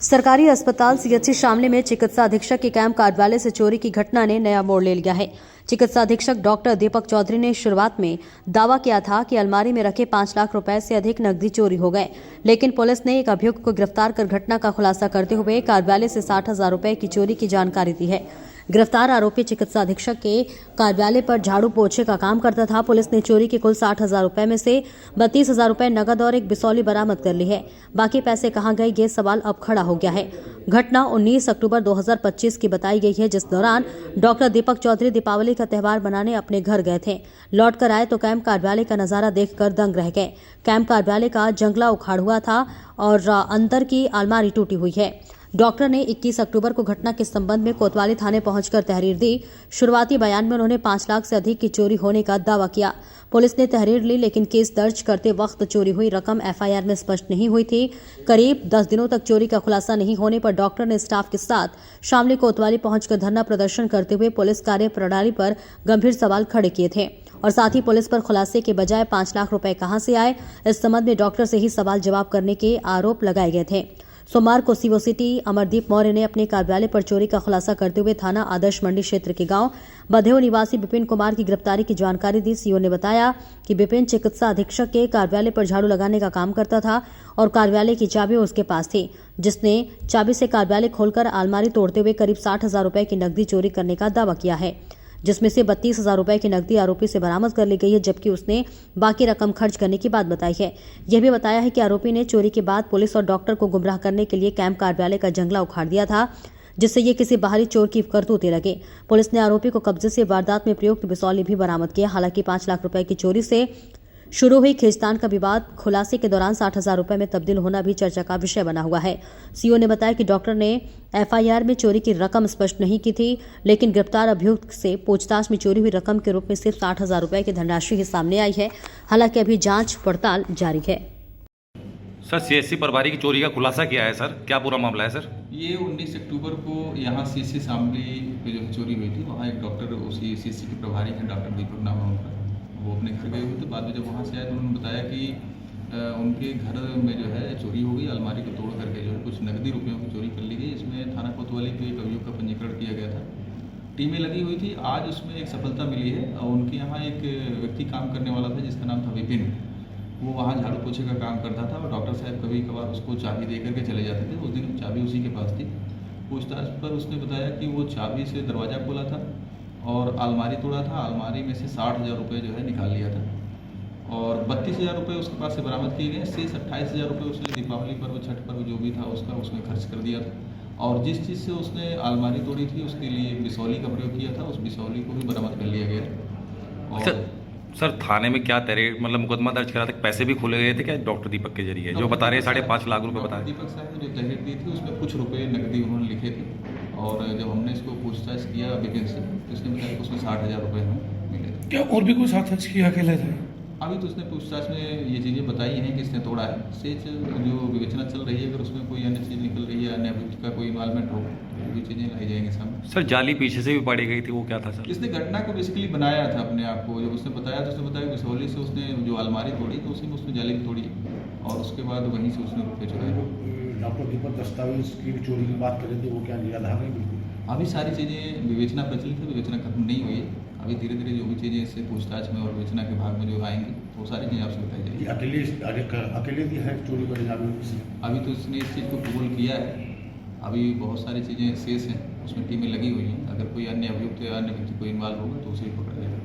सरकारी अस्पताल सीएचसी शामली में चिकित्सा अधीक्षक के कैंप कार्यालय से चोरी की घटना ने नया मोड़ ले लिया है। चिकित्सा अधीक्षक डॉक्टर दीपक चौधरी ने शुरुआत में दावा किया था कि अलमारी में रखे 5 लाख रुपए से अधिक नकदी चोरी हो गए, लेकिन पुलिस ने एक अभियुक्त को गिरफ्तार कर घटना का खुलासा करते हुए कार्यालय से 60,000 रुपए की चोरी की जानकारी दी है। गिरफ्तार आरोपी चिकित्सा अधीक्षक के कार्यालय पर झाड़ू पोछे का काम करता था। पुलिस ने चोरी के कुल 60,000 रुपए में से 32,000 रुपए नगद और एक बिसौली बरामद कर ली है। बाकी पैसे कहां गए, ये सवाल अब खड़ा हो गया है। घटना 19 अक्टूबर 2025 की बताई गई है, जिस दौरान डॉक्टर दीपक चौधरी दीपावली का त्यौहार मनाने अपने घर गए थे। लौट कर आए तो कैंप कार्यालय का नजारा देखकर दंग रह गए। कैंप कार्यालय का जंगला उखाड़ हुआ था और अंदर की अलमारी टूटी हुई है। डॉक्टर ने 21 अक्टूबर को घटना के संबंध में कोतवाली थाने पहुंचकर तहरीर दी। शुरुआती बयान में उन्होंने 5 लाख से अधिक की चोरी होने का दावा किया। पुलिस ने तहरीर ली, लेकिन केस दर्ज करते वक्त चोरी हुई रकम एफआईआर में स्पष्ट नहीं हुई थी। करीब 10 दिनों तक चोरी का खुलासा नहीं होने पर डॉक्टर ने स्टाफ के साथ शामली कोतवाली पहुंचकर धरना प्रदर्शन करते हुए पुलिस कार्य प्रणाली पर गंभीर सवाल खड़े किए थे और साथ ही पुलिस पर खुलासे के बजाय 5 लाख रुपए कहां से आए, इस संबंध में डॉक्टर से ही सवाल जवाब करने के आरोप लगाए गए थे। सोमवार को सीओ सिटी अमरदीप मौर्य ने अपने कार्यालय पर चोरी का खुलासा करते हुए थाना आदर्श मंडी क्षेत्र के गांव बधेव निवासी विपिन कुमार की गिरफ्तारी की जानकारी दी। सीओ ने बताया कि विपिन चिकित्सा अधीक्षक के कार्यालय पर झाड़ू लगाने का काम करता था और कार्यालय की चाबी उसके पास थी, जिसने चाबी से कार्यालय खोलकर अलमारी तोड़ते हुए करीब 60,000 रुपए की नकदी चोरी करने का दावा किया है, जिसमें से 32,000 रुपए की नकदी आरोपी से बरामद कर ली गई है, जबकि उसने बाकी रकम खर्च करने की बात बताई है। यह भी बताया है कि आरोपी ने चोरी के बाद पुलिस और डॉक्टर को गुमराह करने के लिए कैंप कार्यालय का जंगला उखाड़ दिया था, जिससे ये किसी बाहरी चोर की करतूतें लगे। पुलिस ने आरोपी को कब्जे से वारदात में प्रयुक्त बिसौली भी बरामद किया। हालांकि 5 लाख रुपए की चोरी से शुरू हुई खींचतान का विवाद खुलासे के दौरान 60,000 रुपए में तब्दील होना भी चर्चा का विषय बना हुआ है। सीओ ने बताया कि डॉक्टर ने एफआईआर में चोरी की रकम स्पष्ट नहीं की थी, लेकिन गिरफ्तार अभियुक्त से पूछताछ में चोरी हुई रकम के रूप में सिर्फ 60,000 रुपए की धनराशि ही सामने आई है। हालांकि अभी जांच पड़ताल जारी है। सर, सीएससी प्रभारी की चोरी का खुलासा किया है सर, क्या पूरा मामला है सर? ये 19 अक्टूबर को यहाँ सीएससी शामली पे जो चोरी हुई थी, वहाँ एक डॉक्टर उसी सीएससी के प्रभारी हैं, डॉक्टर दीपक नाम है उनका, वो अपने घर गए हुए थे। बाद में जब वहाँ से आए तो उन्होंने बताया कि उनके घर में जो है चोरी हो गई, अलमारी को तोड़ करके जो है कुछ नकदी रुपयों की चोरी कर ली गई। इसमें थाना कोतवाली पे एक अभियोग का पंजीकरण किया गया था, टीमें लगी हुई थी। आज उसमें एक सफलता मिली है और उनके यहाँ एक व्यक्ति काम करने वाला था जिसका नाम था विपिन। वो वहाँ झाड़ू पोछे का काम करता था और डॉक्टर साहब कभी कभार उसको चाबी दे करके चले जाते थे। उस दिन चाबी उसी के पास थी। पूछताछ पर उसने बताया कि वो चाबी से दरवाज़ा खोला था और अलमारी तोड़ा था। अलमारी में से 60,000 रुपये जो है निकाल लिया था और 32,000 रुपये उसके पास से बरामद किए गए। शेष 28,000 रुपये उसने दीपावली पर्व, छठ पर्व जो भी था उसका उसमें खर्च कर दिया था और जिस चीज़ से उसने अलमारी तोड़ी थी उसके लिए बिसौली का प्रयोग किया था, उस बिसौली को भी बरामद कर लिया गया। और सर थाने में क्या तहरीर मतलब मुकदमा दर्ज करा था, पैसे भी खोले गए थे क्या डॉक्टर दीपक के जरिए? जो बता रहे 5.5 लाख रुपए बता रहे दीपक साहब ने जो तहरीर दी थी उसमें कुछ रुपए नकदी उन्होंने लिखे थे और जब हमने इसको पूछताछ किया विपिन से तो उसने बताया कि उसमें 60,000 रुपये हमें मिले थे। क्या और भी कोई साथ किया अकेले थे? अभी तो उसने पूछताछ में ये चीज़ें बताई हैं कि इसने तोड़ा है। शेष जो विवेचना चल रही है, अगर उसमें कोई अन्य चीज़ निकल रही है, अन्य अभियुक्त का कोई इन्वॉल्वमेंट हो तो भी चीज़ें लाई जाएंगी सामने। सर, जाली पीछे से भी पड़ी गई थी, वो क्या था सर? इसने घटना को बेसिकली बनाया था अपने आप को। जब उसने बताया तो उसने बताया बिसौली से उसने जो अलमारी तोड़ी तो उसी में उसने जाली तोड़ी और उसके बाद वहीं से उसने रुपये चुराए। डॉक्टर दीपक दस्तावेज की चोरी की बात करें तो वो क्या याद आ गई? बिल्कुल अभी सारी चीज़ें विवेचना प्रचलित है, विवेचना खत्म नहीं हुई है। अभी धीरे धीरे जो भी चीज़ें इससे पूछताछ में और विवेचना के भाग में जो आएंगी तो सारी चीज़ें आपसे बताई जाएगी। अकेले भी है चोरी पर? अभी तो इसने इस चीज़ को कबूल किया है। अभी बहुत सारी चीज़ें शेष हैं, उसमें टीमें लगी हुई हैं। अगर कोई अन्य अभियुक्त या अन्य व्यक्ति कोई इन्वॉल्व होगा तो उसे भी पकड़ा जाएगा।